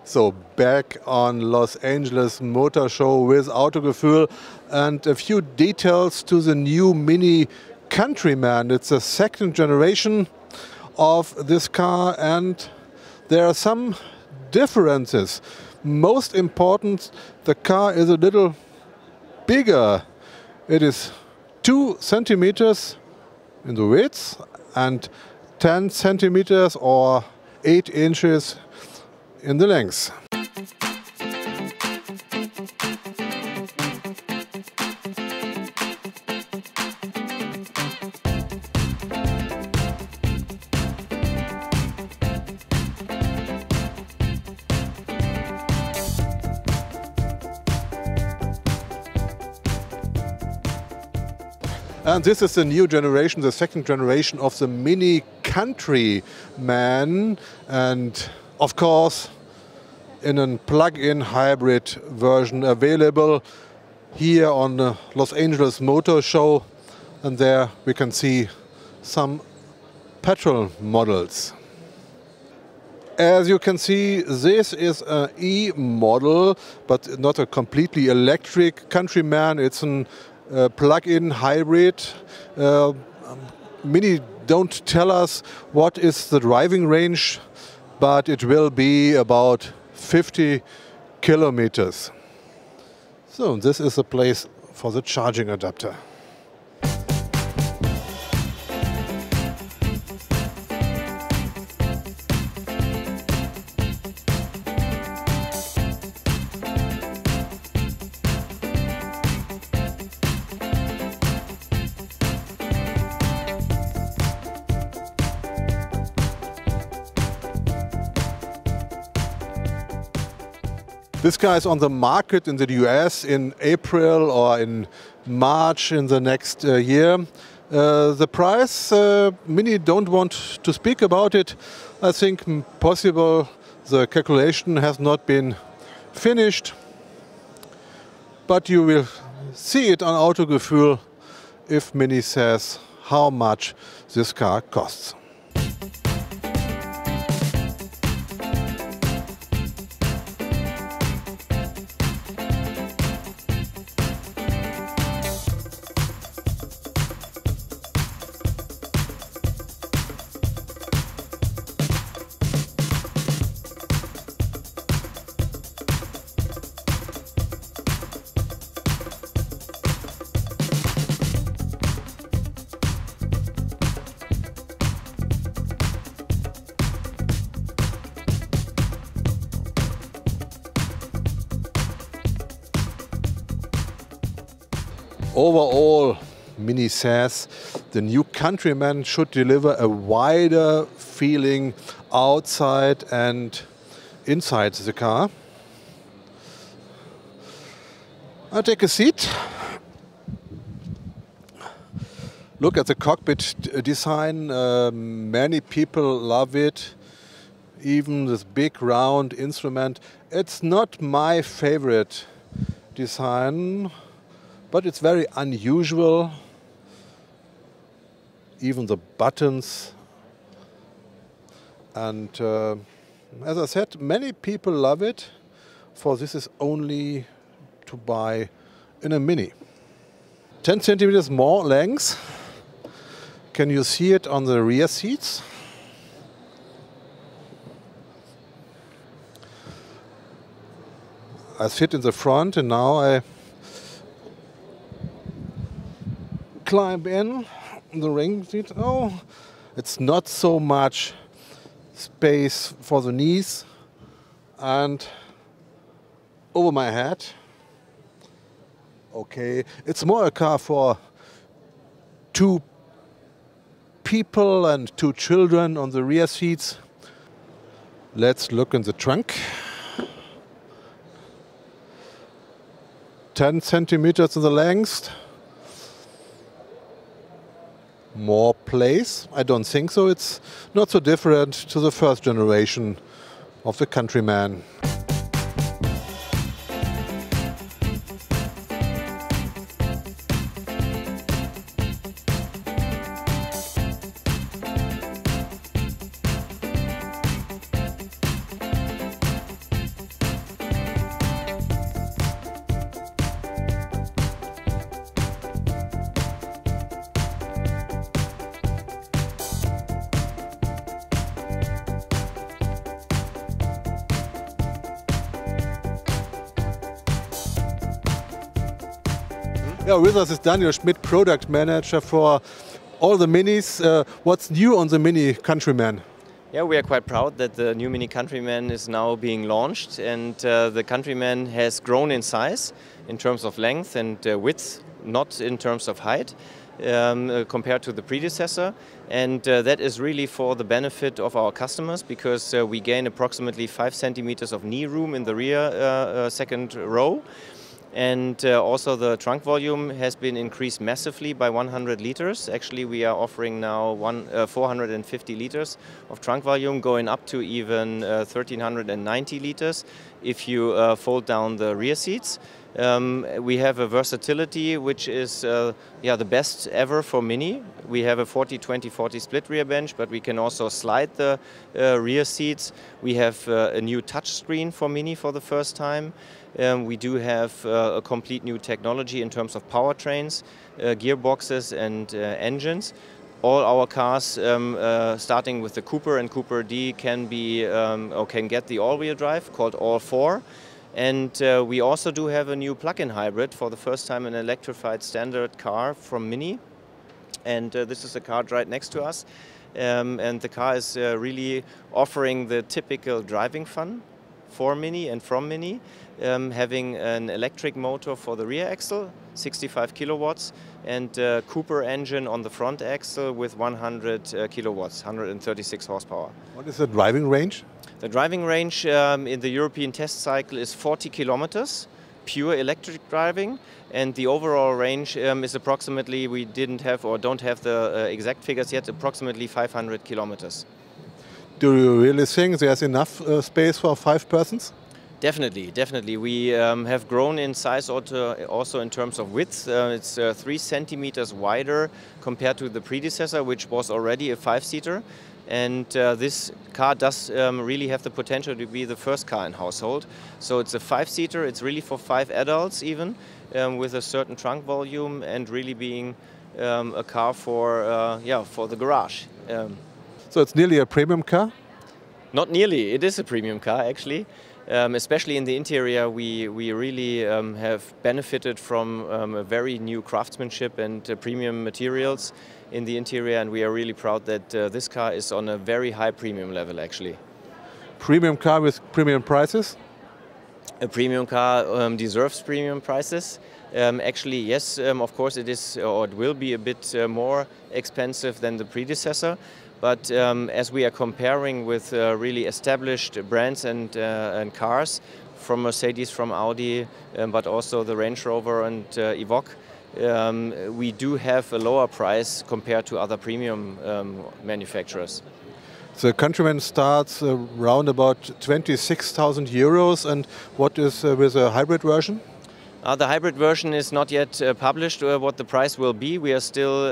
So back on Los Angeles Motor Show with Autogefühl and a few details to the new Mini Countryman. It's the second generation of this car and there are some differences. Most important, the car is a little bigger. It is 2 centimeters in the width and 10 centimeters or 8 inches in the length. And this is the new generation, the second generation of the Mini Countryman, and of course in a plug-in hybrid version available here on the Los Angeles Motor Show, and there we can see some petrol models. As you can see, this is an E model, but not a completely electric Countryman. It's an plug-in hybrid. Mini don't tell us what is the driving range, but it will be about 50 kilometers. So this is the place for the charging adapter. This car is on the market in the US in April or in March in the next year. The price, Mini don't want to speak about it. I think possible the calculation has not been finished. But you will see it on Autogefühl if Mini says how much this car costs. Overall, Mini says the new Countryman should deliver a wider feeling outside and inside the car. I'll take a seat. Look at the cockpit design. Many people love it. Even this big round instrument. It's not my favorite design, but it's very unusual. Even the buttons. And as I said, many people love it, for this is only to buy in a Mini. 10 centimeters more length. Can you see it on the rear seats? I sit in the front and now I climb in the ring seat. Oh, it's not so much space for the knees and over my head. Okay, it's more a car for 2 people and 2 children on the rear seats. Let's look in the trunk. 10 centimeters in the length. More place? I don't think so. It's not so different to the first generation of the Countryman. Yeah, with us is Daniel Schmidt, product manager for all the minis. What's new on the Mini Countryman? Yeah, we are quite proud that the new Mini Countryman is now being launched, and the Countryman has grown in size in terms of length and width, not in terms of height, compared to the predecessor. And that is really for the benefit of our customers, because we gain approximately 5 centimeters of knee room in the rear second row. And also the trunk volume has been increased massively by 100 liters. Actually, we are offering now 450 liters of trunk volume, going up to even 1390 liters if you fold down the rear seats. We have a versatility which is the best ever for Mini. We have a 40-20-40 split rear bench, but we can also slide the rear seats. We have a new touch screen for Mini for the first time. We do have a complete new technology in terms of powertrains, gearboxes and engines. All our cars, starting with the Cooper and Cooper D, can get the all-wheel drive called All 4. And we also do have a new plug-in hybrid, for the first time an electrified standard car from Mini. And this is a car right next to us. And the car is really offering the typical driving fun for Mini and from Mini, having an electric motor for the rear axle, 65 kilowatts, and a Cooper engine on the front axle with 100 kilowatts, 136 horsepower. What is the driving range? The driving range in the European test cycle is 40 kilometers, pure electric driving, and the overall range is approximately, we didn't have or don't have the exact figures yet, approximately 500 kilometers. Do you really think there's enough space for 5 persons? Definitely, definitely. We have grown in size also in terms of width. It's 3 centimeters wider compared to the predecessor, which was already a 5-seater. And this car does really have the potential to be the first car in household. So it's a 5-seater, it's really for 5 adults even, with a certain trunk volume, and really being a car for the garage. So it's nearly a premium car? Not nearly, it is a premium car actually. Especially in the interior, we really have benefited from a very new craftsmanship and premium materials in the interior, and we are really proud that this car is on a very high premium level actually. Premium car with premium prices? A premium car deserves premium prices. Actually, yes, of course it is, or it will be a bit more expensive than the predecessor. But as we are comparing with really established brands and cars, from Mercedes, from Audi, but also the Range Rover and Evoque, we do have a lower price compared to other premium manufacturers. The Countryman starts around about 26,000 euros, and what is with a hybrid version? The hybrid version is not yet published what the price will be. We are still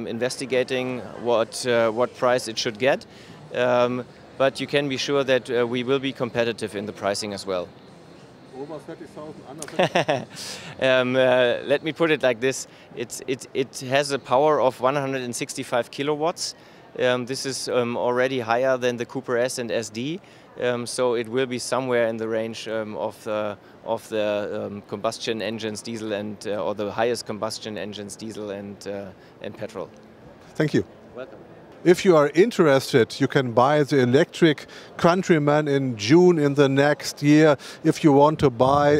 investigating what price it should get. But you can be sure that we will be competitive in the pricing as well. Over 30,000, under 30,000? Let me put it like this. It has a power of 165 kilowatts. This is already higher than the Cooper S and SD. So it will be somewhere in the range of the combustion engines, diesel and or the highest combustion engines, diesel and petrol. Thank you. Welcome. If you are interested, you can buy the electric Countryman in June in the next year. If you want to buy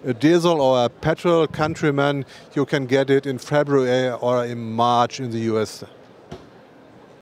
a diesel or a petrol Countryman, you can get it in February or in March in the US.